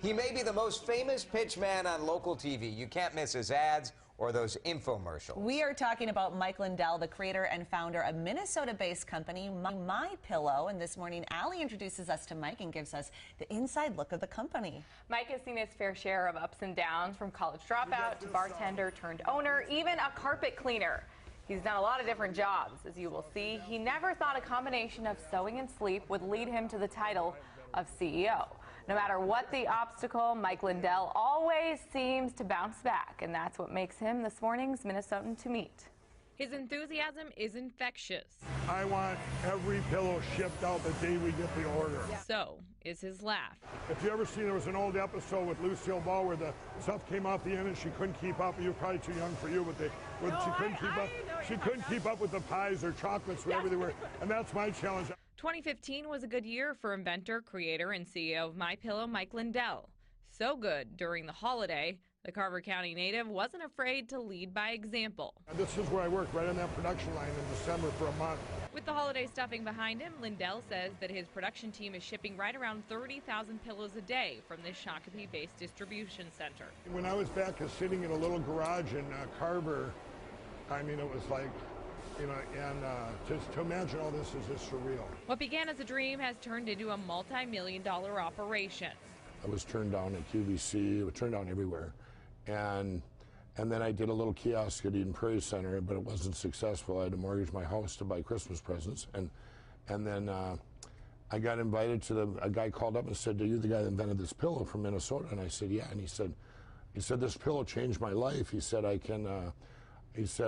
He may be the most famous pitchman on local TV. You can't miss his ads or those infomercials. We are talking about Mike Lindell, the creator and founder of Minnesota-based company MyPillow. And this morning, Allie introduces us to Mike and gives us the inside look of the company. Mike has seen his fair share of ups and downs, from college dropout to bartender turned owner, even a carpet cleaner. He's done a lot of different jobs, as you will see. He never thought a combination of sewing and sleep would lead him to the title of CEO. No matter what the obstacle, Mike Lindell always seems to bounce back, and that's what makes him this morning's Minnesotan to meet. His enthusiasm is infectious. I want every pillow shipped out the day we get the order. So is his laugh. If you ever seen, there was an old episode with Lucille Ball where the stuff came off the end and she couldn't keep up. You're probably too young for you, but she couldn't keep up. She couldn't keep up with the pies or chocolates, whatever they were. And that's my challenge. 2015 was a good year for inventor, creator, and CEO of MyPillow, Mike Lindell. So good during the holiday, the Carver County native wasn't afraid to lead by example. This is where I worked, right on that production line in December for a month. With the holiday stuffing behind him, Lindell says that his production team is shipping right around 30,000 pillows a day from this Shakopee-based distribution center. When I was back sitting in a little garage in Carver, I mean, it was like, you know, and just to imagine all this is just surreal. What began as a dream has turned into a multi-million-dollar operation. I was turned down at QVC, I was turned down everywhere. And then I did a little kiosk at Eden Prairie Center, but it wasn't successful. I had to mortgage my house to buy Christmas presents. And then I got invited to a guy called up and said, "Are you the guy that invented this pillow from Minnesota?" And I said, "Yeah." And he said, "This pillow changed my life." He said,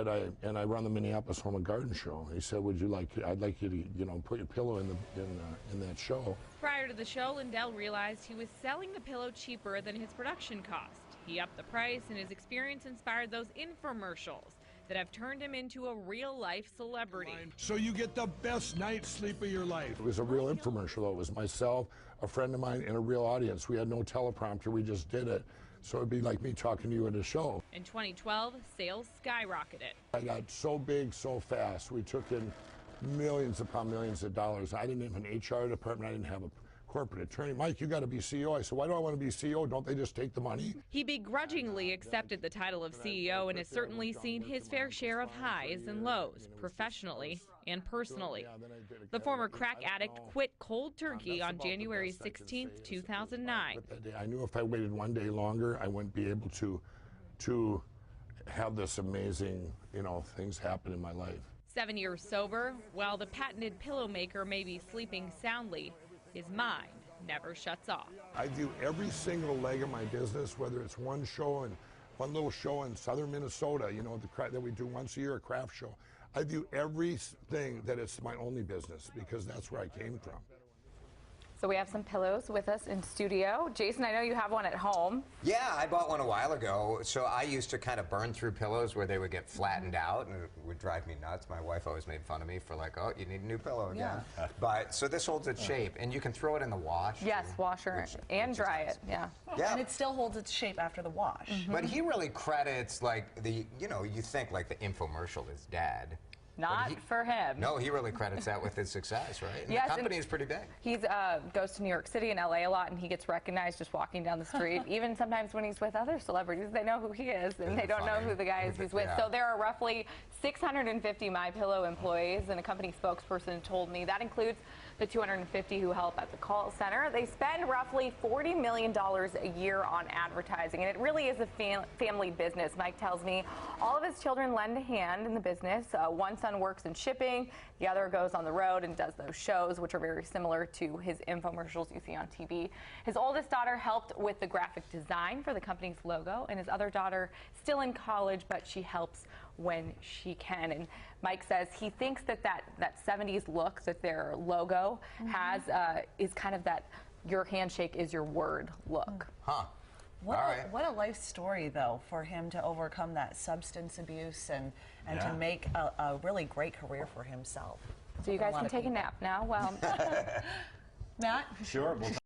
I run the Minneapolis Home and Garden Show. He said, I'd like you to, put your pillow in that show. Prior to the show, Lindell realized he was selling the pillow cheaper than his production cost. He upped the price, and his experience inspired those infomercials that have turned him into a real-life celebrity. So you get the best night's sleep of your life. It was a real infomercial, though. It was myself, a friend of mine, and a real audience. We had no teleprompter. We just did it. So it'd be like me talking to you at a show. In 2012, sales skyrocketed. I got so big so fast. We took in millions upon millions of dollars. I didn't have an HR department. I didn't have a corporate attorney. "Mike, you got to be CEO." I said, "Why do I want to be CEO? Don't they just take the money?" He begrudgingly accepted the title of CEO and has certainly seen his fair share of highs and lows, professionally and personally. The former crack addict quit cold turkey on January 16, 2009. I knew if I waited one day longer, I wouldn't be able to have this amazing, things happen in my life. 7 years sober, while the patented pillow maker may be sleeping soundly, his mind never shuts off. I view every single leg of my business, whether it's one little show in southern Minnesota, that we do once a year, a craft show. I view everything that it's my only business, because that's where I came from. So we have some pillows with us in studio. Jason, I know you have one at home. Yeah, I bought one a while ago. So I used to kind of burn through pillows where they would get flattened out, and it would drive me nuts. My wife always made fun of me for like, "Oh, you need a new pillow again." Yeah. So this holds its shape, and you can throw it in the wash. Yes, washer and dry it. Yeah. And it still holds its shape after the wash. Mm-hmm. But he really credits like you think like the infomercial is dead. Not for him. No, he really credits that with his success, right? And yes, the company is pretty big. He goes to New York City and LA a lot, and he gets recognized just walking down the street. Even sometimes when he's with other celebrities, they know who he is, and they don't know who the guy is he's with. So there are roughly 650 MyPillow employees, and a company spokesperson told me that includes the 250 who help at the call center. They spend roughly $40 million a year on advertising, and it really is a family business. Mike tells me all of his children lend a hand in the business. One son works in shipping, the other goes on the road and does those shows, which are very similar to his infomercials you see on TV. His oldest daughter helped with the graphic design for the company's logo, and his other daughter still in college, but she helps when she can. And Mike says he thinks that 70s look that their logo has is kind of that your handshake is your word look. Huh. What a life story, though, for him to overcome that substance abuse and to make a really great career for himself. So you guys can take a nap now. Well, Matt? Sure.